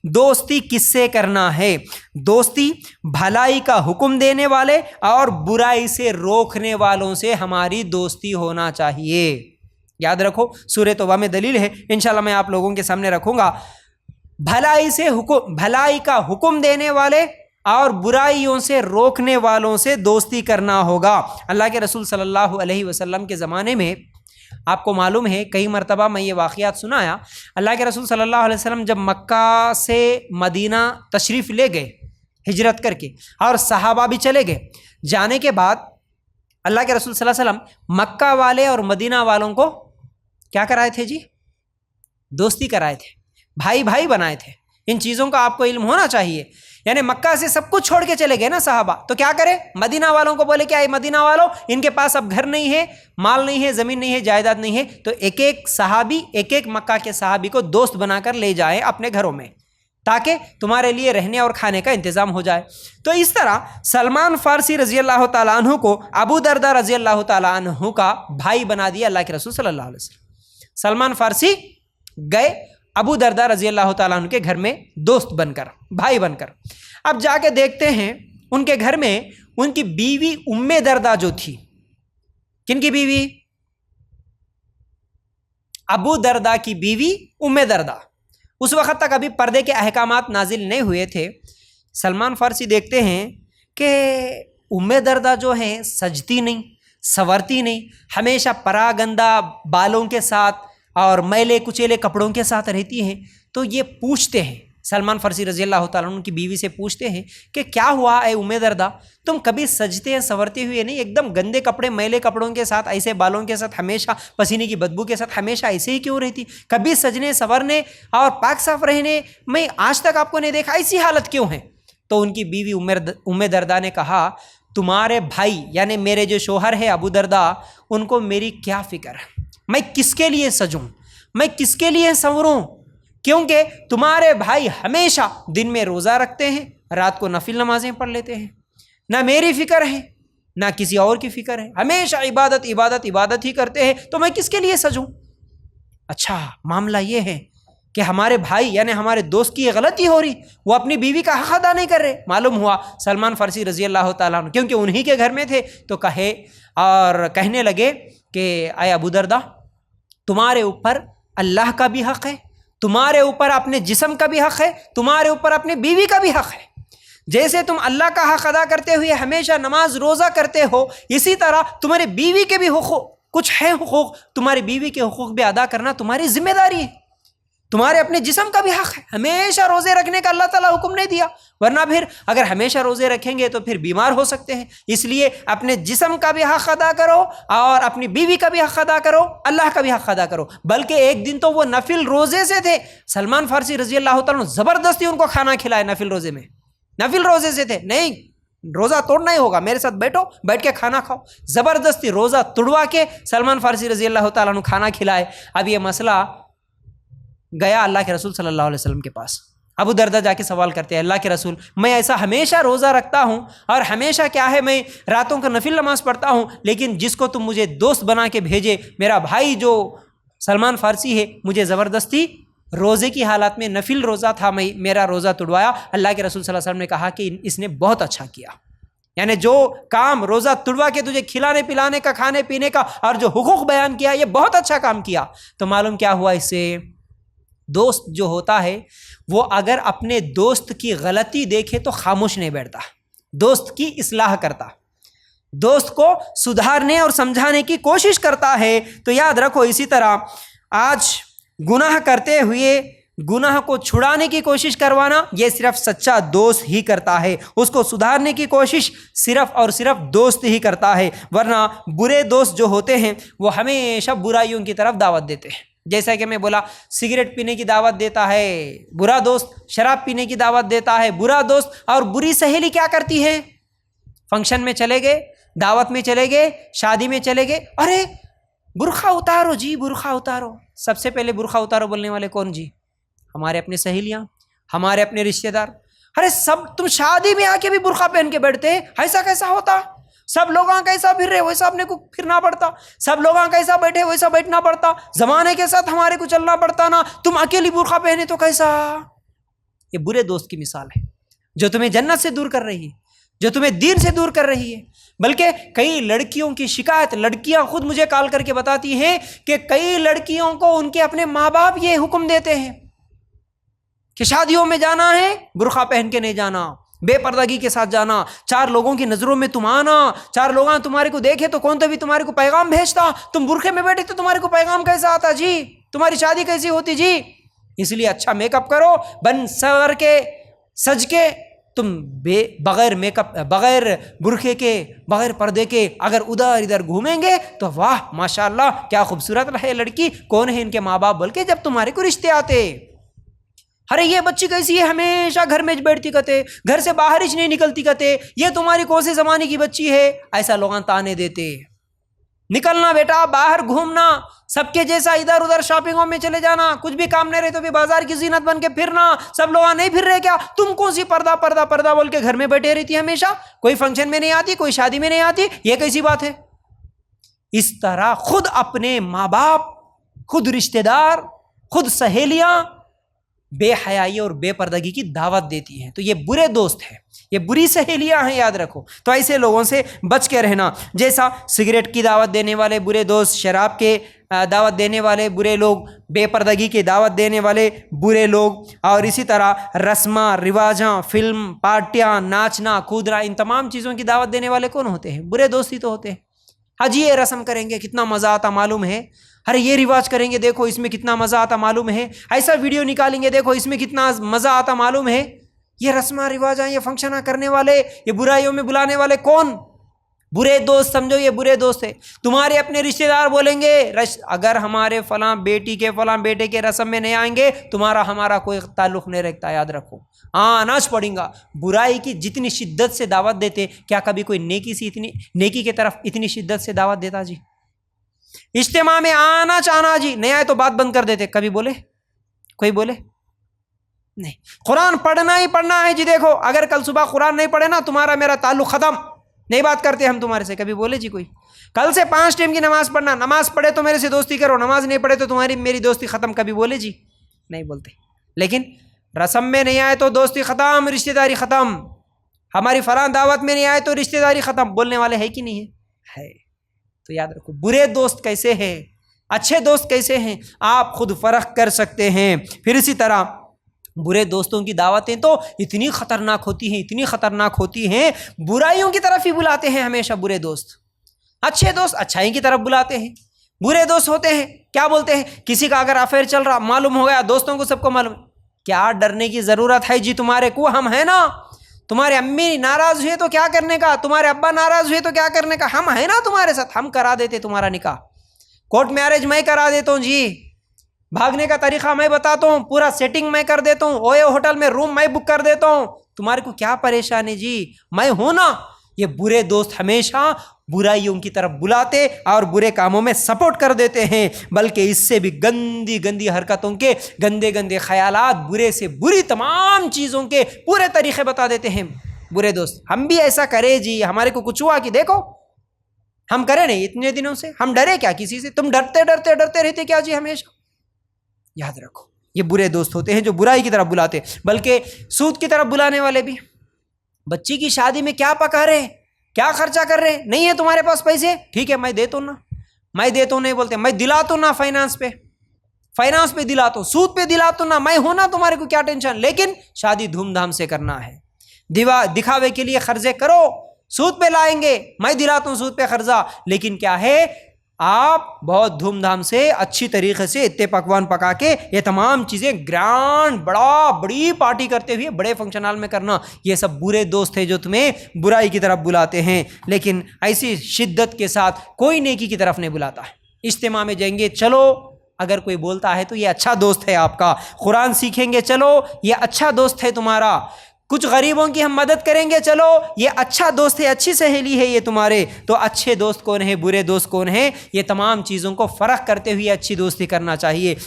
دوستی کس سے کرنا ہے؟ دوستی بھلائی کا حکم دینے والے اور برائی سے روکنے والوں سے ہماری دوستی ہونا چاہیے۔ یاد رکھو، سورہ توبہ میں دلیل ہے، انشاءاللہ میں آپ لوگوں کے سامنے رکھوں گا۔ بھلائی کا حکم دینے والے اور برائیوں سے روکنے والوں سے دوستی کرنا ہوگا۔ اللہ کے رسول صلی اللہ علیہ وسلم کے زمانے میں آپ کو معلوم ہے کئی مرتبہ میں یہ واقعات سنایا، اللہ کے رسول صلی اللہ علیہ وسلم جب مکہ سے مدینہ تشریف لے گئے ہجرت کر کے، اور صحابہ بھی چلے گئے، جانے کے بعد اللہ کے رسول صلی اللہ علیہ وسلم مکہ والے اور مدینہ والوں کو کیا کرائے تھے جی؟ دوستی کرائے تھے، بھائی بھائی بنائے تھے۔ ان چیزوں کا آپ کو علم ہونا چاہیے۔ یعنی مکہ سے سب کچھ چھوڑ کے چلے گئے نا صحابہ، تو کیا کرے؟ مدینہ والوں کو بولے کہ اے مدینہ والوں، ان کے پاس اب گھر نہیں ہے، مال نہیں ہے، زمین نہیں ہے، جائیداد نہیں ہے، تو ایک ایک صحابی، ایک ایک مکہ کے صحابی کو دوست بنا کر لے جائیں اپنے گھروں میں، تاکہ تمہارے لیے رہنے اور کھانے کا انتظام ہو جائے۔ تو اس طرح سلمان فارسی رضی اللہ تعالیٰ عنہ کو ابو دردہ رضی اللہ تعالیٰ عنہ کا بھائی بنا دیا اللہ کے رسول صلی اللہ علیہ وسلم۔ سلمان فارسی گئے ابو دردہ رضی اللہ تعالیٰ عنہ کے گھر میں دوست بن کر، بھائی بن کر۔ اب جا کے دیکھتے ہیں ان کے گھر میں ان کی بیوی ام دردہ جو تھی، کن کی بیوی؟ ابو دردہ کی بیوی ام دردہ۔ اس وقت تک ابھی پردے کے احکامات نازل نہیں ہوئے تھے۔ سلمان فارسی دیکھتے ہیں کہ ام دردہ جو ہیں سجتی نہیں، سنورتی نہیں، ہمیشہ پراگندہ بالوں کے ساتھ اور میلے کچیلے کپڑوں کے ساتھ رہتی ہیں۔ تو یہ پوچھتے ہیں، سلمان فارسی رضی اللہ تعالیٰ عنہ کی بیوی سے پوچھتے ہیں کہ کیا ہوا اے ام دردہ، تم کبھی سجتے ہیں سنورتے ہوئے نہیں، ایک دم گندے کپڑے میلے کپڑوں کے ساتھ، ایسے بالوں کے ساتھ، ہمیشہ پسینے کی بدبو کے ساتھ ہمیشہ ایسے ہی کیوں رہتی؟ کبھی سجنے سنورنے اور پاک صاف رہنے میں آج تک آپ کو نہیں دیکھا، ایسی حالت کیوں ہے؟ تو ان کی بیوی ام دردہ نے کہا، تمہارے بھائی یعنی میرے جو شوہر ہے ابو دردہ، ان کو میری کیا فکر ہے؟ میں کس کے لیے سجوں، میں کس کے لیے سنوروں؟ کیونکہ تمہارے بھائی ہمیشہ دن میں روزہ رکھتے ہیں، رات کو نفل نمازیں پڑھ لیتے ہیں، نہ میری فکر ہے نہ کسی اور کی فکر ہے، ہمیشہ عبادت عبادت عبادت ہی کرتے ہیں، تو میں کس کے لیے سجوں؟ اچھا معاملہ یہ ہے کہ ہمارے بھائی یعنی ہمارے دوست کی یہ غلطی ہو رہی، وہ اپنی بیوی کا حق ادا نہیں کر رہے۔ معلوم ہوا سلمان فارسی رضی اللہ تعالیٰ عنہ کیونکہ انہی کے گھر میں تھے، تو کہے اور کہنے لگے کہ اے ابو دردہ، تمہارے اوپر اللہ کا بھی حق ہے، تمہارے اوپر اپنے جسم کا بھی حق ہے، تمہارے اوپر اپنی بیوی کا بھی حق ہے۔ جیسے تم اللہ کا حق ادا کرتے ہوئے ہمیشہ نماز روزہ کرتے ہو، اسی طرح تمہاری بیوی کے بھی حقوق کچھ ہیں، حقوق تمہاری بیوی کے حقوق بھی ادا کرنا تمہاری ذمہ داری ہے۔ تمہارے اپنے جسم کا بھی حق ہے، ہمیشہ روزے رکھنے کا اللہ تعالیٰ حکم نہیں دیا، ورنہ پھر اگر ہمیشہ روزے رکھیں گے تو پھر بیمار ہو سکتے ہیں۔ اس لیے اپنے جسم کا بھی حق ادا کرو اور اپنی بیوی کا بھی حق ادا کرو، اللہ کا بھی حق ادا کرو۔ بلکہ ایک دن تو وہ نفل روزے سے تھے، سلمان فارسی رضی اللہ تعالیٰ عنہ زبردستی ان کو کھانا کھلائے نفل روزے میں، نفل روزے سے تھے، نہیں روزہ توڑنا ہی ہوگا، میرے ساتھ بیٹھو، بیٹھ کے کھانا کھاؤ۔ زبردستی روزہ توڑوا کے سلمان فارسی رضی اللہ تعالیٰ عنہ کھانا کھلائے۔ اب یہ مسئلہ گیا اللہ کے رسول صلی اللہ علیہ وسلم کے پاس۔ ابو دردہ جا کے سوال کرتے ہیں، اللہ کے رسول میں ایسا ہمیشہ روزہ رکھتا ہوں اور ہمیشہ کیا ہے میں راتوں کو نفل نماز پڑھتا ہوں، لیکن جس کو تم مجھے دوست بنا کے بھیجے میرا بھائی جو سلمان فارسی ہے، مجھے زبردستی روزے کی حالت میں نفل روزہ تھا، میں میرا روزہ توڑوایا۔ اللہ کے رسول صلی اللہ علیہ وسلم نے کہا کہ اس نے بہت اچھا کیا، یعنی جو کام روزہ توڑوا کے تجھے کھلانے پلانے کا، کھانے پینے کا اور جو حقوق بیان کیا، یہ بہت اچھا کام کیا۔ تو معلوم کیا ہوا اس سے؟ دوست جو ہوتا ہے وہ اگر اپنے دوست کی غلطی دیکھے تو خاموش نہیں بیٹھتا، دوست کی اصلاح کرتا، دوست کو سدھارنے اور سمجھانے کی کوشش کرتا ہے۔ تو یاد رکھو اسی طرح آج گناہ کرتے ہوئے گناہ کو چھڑانے کی کوشش کروانا یہ صرف سچا دوست ہی کرتا ہے، اس کو سدھارنے کی کوشش صرف اور صرف دوست ہی کرتا ہے، ورنہ برے دوست جو ہوتے ہیں وہ ہمیشہ برائیوں کی طرف دعوت دیتے ہیں۔ جیسا کہ میں بولا سگریٹ پینے کی دعوت دیتا ہے برا دوست، شراب پینے کی دعوت دیتا ہے برا دوست، اور بری سہیلی کیا کرتی ہے؟ فنکشن میں چلے گئے، دعوت میں چلے گئے، شادی میں چلے گئے، ارے برقع اتارو جی، برقع اتارو۔ سب سے پہلے برقع اتارو بولنے والے کون جی؟ ہمارے اپنے سہیلیاں، ہمارے اپنے رشتہ دار۔ ارے سب تم شادی میں آ کے بھی برقع پہن کے بیٹھتے، ایسا کیسا ہوتا؟ سب لوگ کیسا پھر رہے ویسا اپنے کو پھرنا پڑتا، سب لوگ کیسا بیٹھے ویسا بیٹھنا پڑتا، زمانے کے ساتھ ہمارے کو چلنا پڑتا نا، تم اکیلی برقع پہنے تو کیسا؟ یہ برے دوست کی مثال ہے جو تمہیں جنت سے دور کر رہی ہے، جو تمہیں دین سے دور کر رہی ہے۔ بلکہ کئی لڑکیوں کی شکایت، لڑکیاں خود مجھے کال کر کے بتاتی ہیں کہ کئی لڑکیوں کو ان کے اپنے ماں باپ یہ حکم دیتے ہیں کہ شادیوں میں جانا ہے برقع پہن کے نہیں جانا، بے پردگی کے ساتھ جانا، 4 لوگوں کی نظروں میں تم آنا، 4 لوگ تمہارے کو دیکھے تو کون تو بھی تمہارے کو پیغام بھیجتا، تم برقعے میں بیٹھے تو تمہارے کو پیغام کیسا آتا جی، تمہاری شادی کیسی ہوتی جی۔ اس لیے اچھا میک اپ کرو، بن سور کے سج کے، تم بغیر میک اپ، بغیر برقعے کے، بغیر پردے کے اگر ادھر گھومیں گے تو واہ ماشاءاللہ کیا خوبصورت ہے لڑکی، کون ہے ان کے ماں باپ، بلکہ جب تمہارے کو رشتے آتے، ارے یہ بچی کیسی ہے، ہمیشہ گھر میں بیٹھتی کتے، گھر سے باہر ہی نہیں نکلتی کتے، یہ تمہاری کون سے زمانے کی بچی ہے، ایسا لوگ تانے دیتے۔ نکلنا بیٹا، باہر گھومنا، سب کے جیسا ادھر ادھر شاپنگوں میں چلے جانا، کچھ بھی کام نہیں رہے تو بھی بازار کی زینت بن کے پھرنا، سب لوگ نہیں پھر رہے کیا، تم کون سی پردہ پردہ پردہ بول کے گھر میں بیٹھے رہتی ہمیشہ، کوئی فنکشن میں نہیں آتی، کوئی شادی میں نہیں آتی، یہ کیسی بات ہے؟ اس طرح خود اپنے ماں باپ، خود رشتہ دار، خود سہیلیاں بے حیائی اور بے پردگی کی دعوت دیتی ہیں، تو یہ برے دوست ہیں، یہ بری سہیلیاں ہیں، یاد رکھو۔ تو ایسے لوگوں سے بچ کے رہنا، جیسا سگریٹ کی دعوت دینے والے برے دوست، شراب کے دعوت دینے والے برے لوگ، بے پردگی کی دعوت دینے والے برے لوگ، اور اسی طرح رسماں رواجاں، فلم پارٹیاں، ناچنا کودنا، ان تمام چیزوں کی دعوت دینے والے کون ہوتے ہیں؟ برے دوست ہی تو ہوتے ہیں۔ حج یہ رسم کریں گے کتنا مزہ آتا معلوم ہے، ارے یہ رواج کریں گے دیکھو اس میں کتنا مزہ آتا معلوم ہے، ایسا ویڈیو نکالیں گے دیکھو اس میں کتنا مزہ آتا معلوم ہے۔ یہ رسماں رواجاں، یہ فنکشناں کرنے والے، یہ برائیوں میں بلانے والے کون؟ برے دوست، سمجھو یہ برے دوست ہے۔ تمہارے اپنے رشتہ دار بولیں گے اگر ہمارے فلاں بیٹی کے فلاں بیٹے کے رسم میں نہیں آئیں گے تمہارا ہمارا کوئی تعلق نہیں رکھتا، یاد رکھو، آنا پڑے گا۔ برائی کی جتنی شدت سے دعوت دیتے، کیا کبھی کوئی نیکی کی طرف اتنی شدت سے دعوت دیتا جی؟ اجتماع میں آنا چاہنا جی، نہیں آئے تو بات بند کر دیتے، کبھی بولے؟ کوئی بولے؟ نہیں۔ قرآن پڑھنا ہی پڑھنا ہے جی، دیکھو اگر کل صبح قرآن نہیں پڑھے نا تمہارا میرا تعلق ختم، نہیں بات کرتے ہم تمہارے سے، کبھی بولے جی کوئی؟ کل سے 5 ٹائم کی نماز پڑھنا، نماز پڑھے تو میرے سے دوستی کرو، نماز نہیں پڑھے تو تمہاری میری دوستی ختم، کبھی بولے جی؟ نہیں بولتے۔ لیکن رسم میں نہیں آئے تو دوستی ختم، رشتہ داری ختم، ہماری فلاں دعوت میں نہیں آئے تو رشتہ داری ختم، بولنے والے ہے کہ نہیں ہے؟ تو یاد رکھو برے دوست کیسے ہیں، اچھے دوست کیسے ہیں، آپ خود فرق کر سکتے ہیں۔ پھر اسی طرح برے دوستوں کی دعوتیں تو اتنی خطرناک ہوتی ہیں، اتنی خطرناک ہوتی ہیں، برائیوں کی طرف ہی بلاتے ہیں ہمیشہ برے دوست۔ اچھے دوست اچھائی کی طرف بلاتے ہیں، برے دوست ہوتے ہیں کیا بولتے ہیں، کسی کا اگر افیئر چل رہا معلوم ہو گیا، دوستوں کو سب کو معلوم، کیا ڈرنے کی ضرورت ہے جی، تمہارے کو ہم ہیں نا، تمہارے امی ناراض ہوئے تو کیا کرنے کا، تمہارے ابا ناراض ہوئے تو کیا کرنے کا، ہم ہیں نا تمہارے ساتھ، ہم کرا دیتے تمہارا نکاح، کورٹ میرج میں کرا دیتا ہوں جی، بھاگنے کا طریقہ میں بتاتا ہوں، پورا سیٹنگ میں کر دیتا ہوں، اوے ہوٹل میں روم میں بک کر دیتا ہوں، تمہارے کو کیا پریشانی جی، میں ہوں نا۔ یہ برے دوست ہمیشہ برائیوں کی طرف بلاتے اور برے کاموں میں سپورٹ کر دیتے ہیں، بلکہ اس سے بھی گندی گندی حرکتوں کے، گندے گندے خیالات، برے سے بری تمام چیزوں کے پورے طریقے بتا دیتے ہیں برے دوست۔ ہم بھی ایسا کرے جی، ہمارے کو کچھ ہوا کہ دیکھو ہم کرے نہیں اتنے دنوں سے، ہم ڈرے کیا کسی سے، تم ڈرتے ڈرتے ڈرتے رہتے کیا جی ہمیشہ؟ یاد رکھو یہ برے دوست ہوتے ہیں جو برائی کی طرف بلاتے، بلکہ سود کی طرف بلانے والے بھی۔ بچی کی شادی میں کیا پکا رہے، کیا خرچہ کر رہے، نہیں ہے تمہارے پاس پیسے، ٹھیک ہے میں دیتا ہوں نا، میں دیتا ہوں نہیں بولتے، میں دلاتا ہوں نا، فائنانس پہ دلاتا ہوں، سود پہ دلاتا ہوں نا، میں ہوں نا، تمہارے کو کیا ٹینشن، لیکن شادی دھوم دھام سے کرنا ہے، دکھاوے کے لیے قرضے کرو، سود پہ لائیں گے، میں دلاتا ہوں سود پہ قرضہ، لیکن کیا ہے آپ بہت دھوم دھام سے اچھی طریقے سے اتنے پکوان پکا کے یہ تمام چیزیں گرانڈ بڑی پارٹی کرتے ہوئے بڑے فنکشن ہال میں کرنا، یہ سب برے دوست ہیں جو تمہیں برائی کی طرف بلاتے ہیں، لیکن ایسی شدت کے ساتھ کوئی نیکی کی طرف نہیں بلاتا ہے۔ اجتماع میں جائیں گے چلو، اگر کوئی بولتا ہے تو یہ اچھا دوست ہے آپ کا، قرآن سیکھیں گے چلو یہ اچھا دوست ہے تمہارا، کچھ غریبوں کی ہم مدد کریں گے چلو یہ اچھا دوست ہے، اچھی سہیلی ہے یہ تمہارے، تو اچھے دوست کون ہیں، برے دوست کون ہیں، یہ تمام چیزوں کو فرق کرتے ہوئے اچھی دوستی کرنا چاہیے۔